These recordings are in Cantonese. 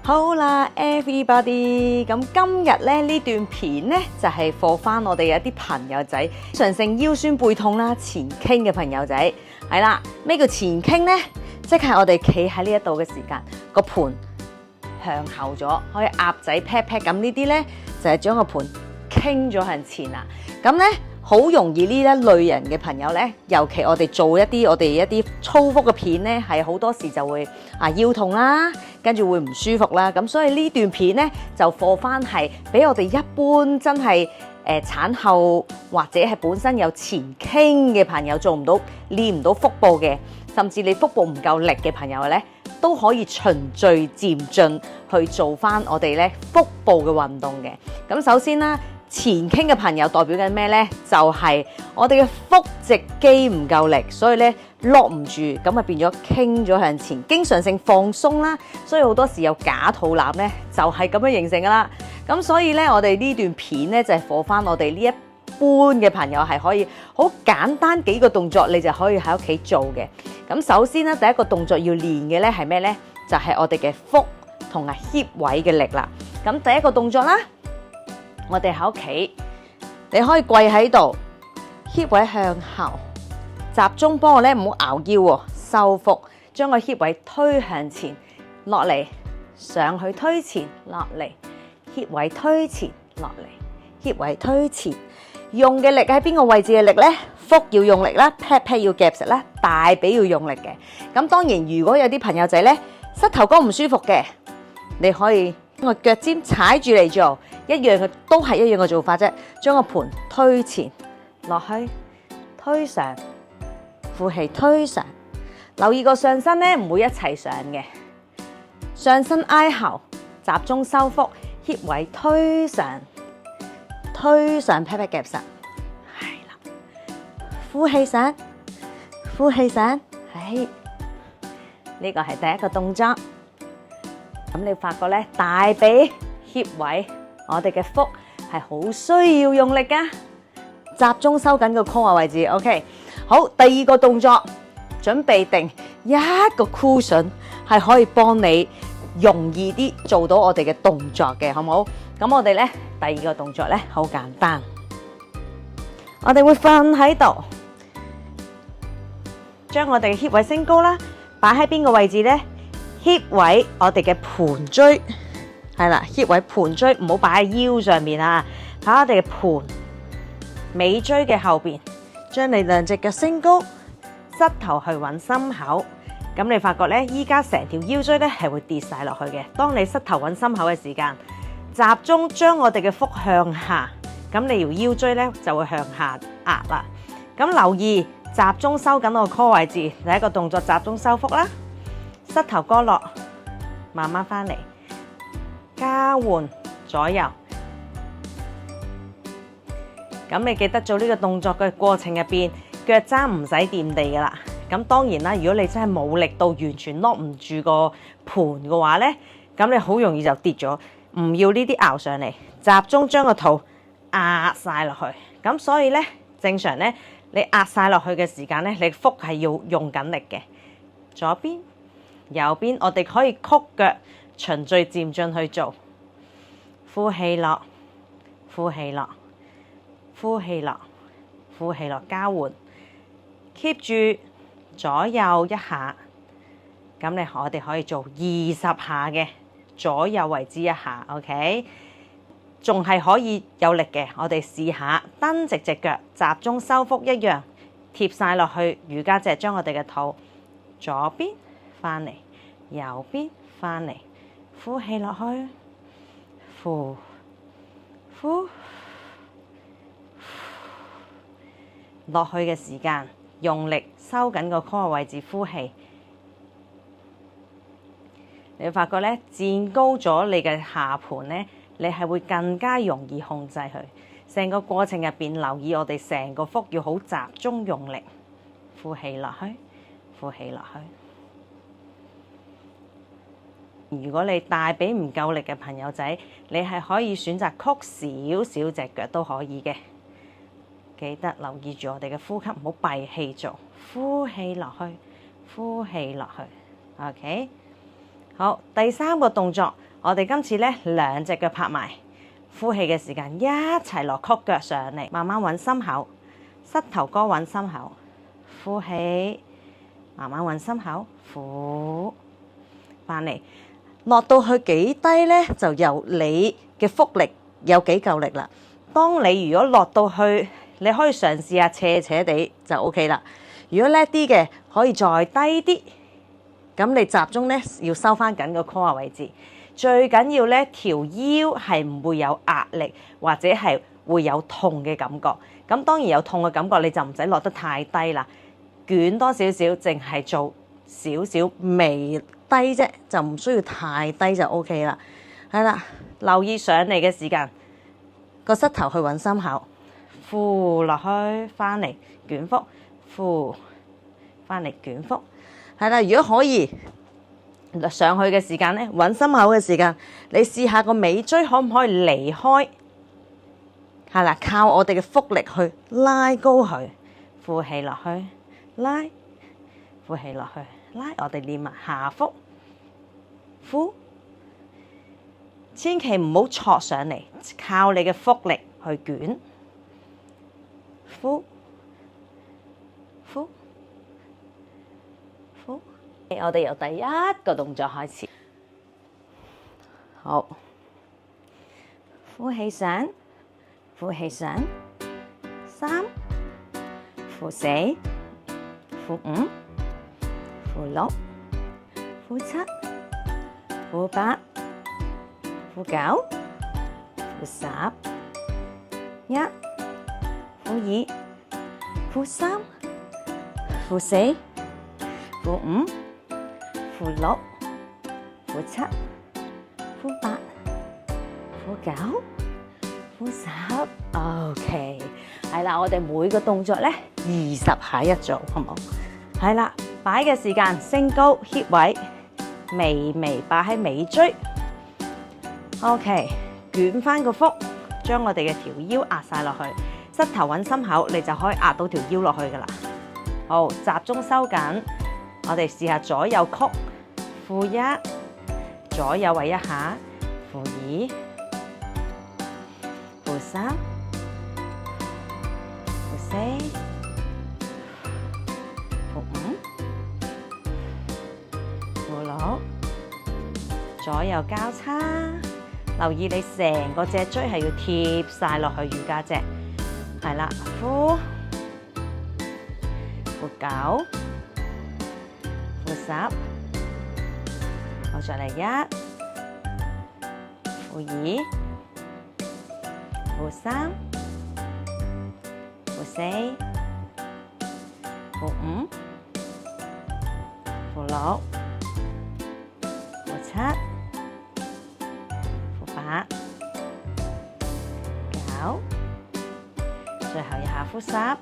好啦 ，everybody，咁今日咧呢段片咧就係課翻我哋有啲朋友仔常性腰酸背痛啦、前傾嘅朋友仔，係啦，咩叫前傾咧？即係我哋企喺呢一度嘅時間，個盤向後咗，可以鴨仔 pat pat 咁，呢啲咧就係將個盤傾咗向前啦。咁咧好容易呢一類人嘅朋友咧，尤其我哋做我哋一啲粗腹嘅片咧，係好多時就會腰痛啦，跟住會唔舒服啦。咁所以呢段片咧就課翻係俾我哋一般真係產後或者係本身有前傾嘅朋友做唔到練唔到腹部嘅，甚至你腹部唔夠力嘅朋友咧，都可以循序漸進去做翻我哋咧腹部嘅運動嘅。咁首先啦，前傾嘅朋友代表緊咩呢？就係我哋嘅腹直肌唔夠力，所以咧落唔住，咁啊變咗傾咗向前，經常性放鬆啦，所以好多時有假肚腩咧，就係咁樣形成噶啦。咁所以咧，我哋呢段片咧就係課翻我哋呢一般嘅朋友係可以好簡單幾個動作，你就可以喺屋企做嘅。咁首先咧，第一個動作要練嘅咧係咩呢？就係我哋嘅腹同埋 hip 位嘅力啦。咁第一個動作啦。我哋喺屋企，你可以跪喺度 ，hip 位向後，集中幫我咧唔好拗腰喎，收腹，將個 hip 位推向前，落嚟，上去推前，落嚟 ，hip 位推前，落嚟 ，hip 位推前，用嘅力喺邊個位置嘅力呢？腹要用力啦 ，pat pat 要夾實啦，大髀要用力嘅。咁當然，如果有啲朋友仔咧膝頭哥唔舒服嘅，你可以個腳尖踩住嚟做。一樣嘅都係一樣嘅做法啫，將個盤推前落去，推上，呼氣推上，留意個上身咧唔會一齊上嘅，上身挨後，集中收腹 ，hip 位推上，推上 pat pat 夾實，係啦，呼氣上，呼氣上，係，呢個係第一個動作。咁你發覺咧大髀 hip 位。我哋嘅腹係好需要用力噶，集中收緊個 core 位置。OK， 好，第二個動作，準備定一個 cushion 係可以幫你容易啲做到我哋嘅動作嘅，好唔好？咁我哋咧第二個動作咧好簡單，我哋會瞓喺度，將我哋嘅 hip 位升高啦，擺喺邊個位置咧 ？hip 位我哋嘅盤椎。係啦 ，hip 位盤椎唔好擺喺腰上面啊，喺我哋嘅盤尾椎嘅後邊，將你兩隻腳升高，膝頭去揾心口。咁你發覺咧，依家成條腰椎咧係會跌晒落去嘅。當你膝頭揾心口嘅時間，集中將我哋嘅腹向下，咁你條腰椎咧就會向下壓啦。咁留意集中收緊個 core 位置，第一個動作集中收腹啦，膝頭哥落，慢慢翻嚟。交換左右，咁你記得做呢個動作嘅過程入邊，腳踭唔使掂地噶啦。咁當然啦，如果你真係冇力到完全 lock 唔住個盤嘅話呢，咁你好容易就跌咗。唔要呢啲熬上嚟，集中將個肚壓晒落去。咁所以呢，正常呢，你壓晒落去嘅時間呢，你腹係要用緊力嘅。左邊、右邊，我哋可以曲腳。循序漸進去做，呼氣落，呼氣落，呼氣落，呼氣落，交換 ，keep 住左右一下，咁我哋可以做20下嘅左右為之一下 ，OK， 仲係可以有力嘅，我哋試下蹬直隻腳，集中收腹一樣，貼晒落去瑜伽席，將我哋嘅肚左邊翻嚟，右邊翻嚟。呼氣落去，呼，落去嘅時間，用力收緊個 core 位置，呼氣。你會發覺咧，墊高咗你嘅下盤咧，你係會更加容易控制佢。成個過程入邊，留意我哋成個腹要好集中用力，呼氣落去，呼氣落去。如果你大髀唔夠力嘅朋友仔，你係可以選擇曲少少隻腳都可以嘅。記得留意住我哋嘅呼吸，唔好閉氣做，呼氣落去，呼氣落去。OK， 好，第三個動作，我哋今次咧兩隻腳拍埋，呼氣嘅時間一齊落曲腳上嚟，慢慢揾心口，膝頭哥揾心口，呼氣，慢慢揾心口，呼翻嚟，落到去幾低咧，就由你嘅腹力有幾夠力啦。當你如果落到去，你可以嘗試下斜斜地就 OK 啦。如果叻啲嘅，可以再低啲。咁你集中咧要收翻緊個 core 位置。最緊要咧條腰係唔會有壓力，或者係會有痛嘅感覺。咁當然有痛嘅感覺，你就唔使落得太低啦，捲多少少，淨係做少少微低啫，就唔需要太低就 OK 啦。係啦，留意上嚟嘅時間，個膝頭去揾心口，呼落去，翻嚟捲腹，呼翻嚟捲腹。係啦，如果可以上去嘅時間咧，揾心口嘅時間，你試下個尾椎可唔可以離開？係啦，靠我哋嘅腹力去拉高佢，呼氣落去，拉，呼氣落去，拉。我哋練埋下腹，呼，千祈唔好挫上嚟，靠你嘅腹力去捲，呼，呼。我哋由第一個動作開始，好，呼氣上，呼氣上，3，呼4，呼5，呼6，呼7，呼8，呼9，呼10，1，呼2，呼3，呼4，呼5，呼6，呼7，呼8，呼9，呼10。OK， 係啦，我哋每個動作咧20下一組，好唔好？係啦，擺嘅時間升高 hip 位，微微擺喺尾椎。OK， 捲翻個腹，將我哋嘅條腰壓晒落去，膝頭揾心口，你就可以壓到條腰落去噶啦。好，集中收緊。我哋試下左右曲，呼1，左右位一下，呼2，呼3，呼4，呼5，呼6，左右交叉。留意你成個脊椎係要貼晒落去瑜伽隻，係啦，呼9。呼10，我上嚟1，呼2，呼3，呼4，呼5，呼6，呼7，呼8，9，最後一下呼10。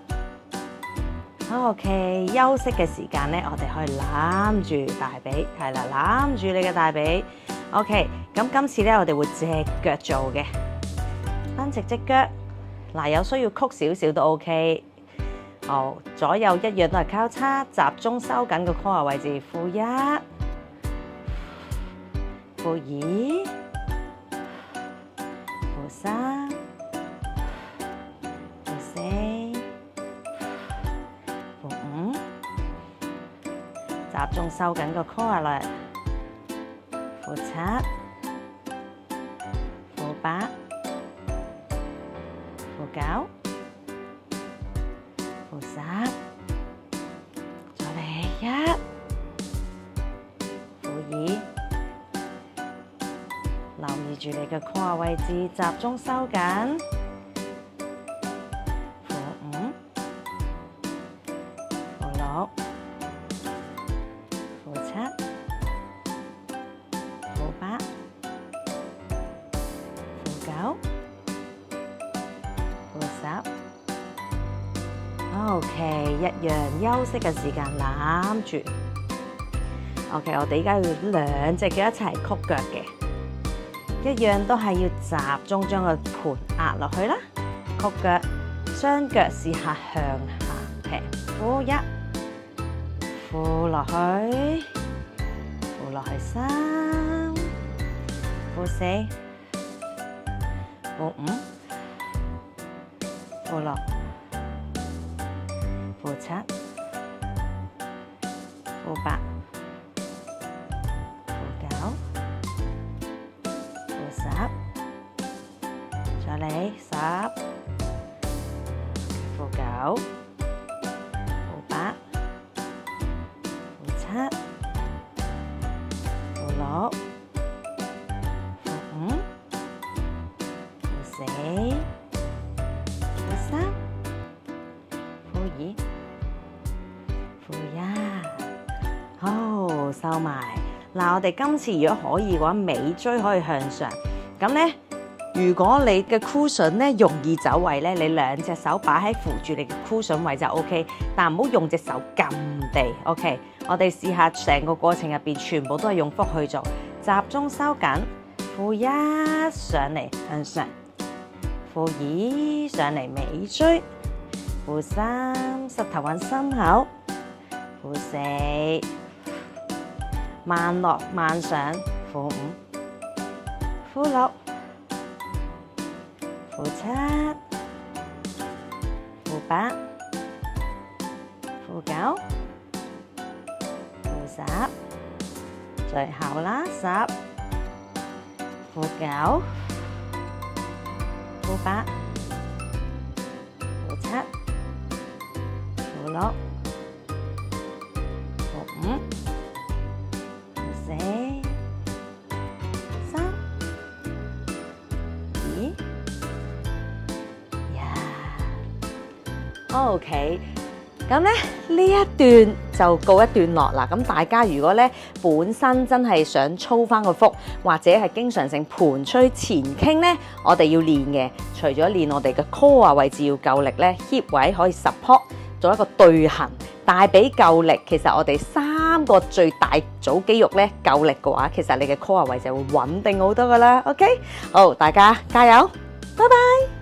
OK， 休息嘅時間咧，我哋可以攬住大髀，係啦，攬住你嘅大髀。OK， 咁今次咧，我哋會隻腳做嘅，伸直隻腳，嗱，有需要曲少少都 OK。好，左右一樣都係交叉，集中收緊個 core 位置，呼1，呼2，呼3，呼4。集中收緊個 core 啦，呼7，呼8，呼9，呼10，再嚟1，呼2，留意住你嘅 core 位置，集中收緊，呼5，呼6。呼7，呼8，呼9，呼10。OK， 一樣休息嘅時間攬住。OK， 我哋而家要兩隻腳一齊曲腳嘅，一樣都係要集中將個盤壓落去啦。曲腳，雙腳試下向下踢，呼1。呼落去，呼落去3，呼4，負5，負6，負7，負8，負9，負10，再嚟10，負9，負8，負7，負6，負5，負4，負3，負2，負1，好，收埋。嗱，我哋今次如果可以嘅話，尾椎可以向上。咁咧，如果你嘅 cushion 咧容易走位咧，你兩隻手擺喺扶住你嘅 cushion位就 OK， 但唔好用隻手撳地。OK， 我哋試下成個過程入邊，全部都係用腹去做，集中收緊。負1上嚟向上，負2上嚟尾椎，負3膝頭揾心口，負4慢落慢上，負5，負6，負7，負8，負9，負10，最後啦10，負9，負8，負7，負6，負5，4、3、2、1。OK， 咁咧呢一段就告一段落啦。咁大家如果咧本身真係想操翻個腹，或者係經常性盤椎前傾咧，我哋要練嘅，除咗練我哋嘅 core 位置要夠力咧 ，hip 位可以 support 做一個對行。大髀夠力，其實我哋3個最大組肌肉咧夠力嘅話，其實你嘅 core 位就會穩定好多噶啦。OK， 好，大家加油，拜拜。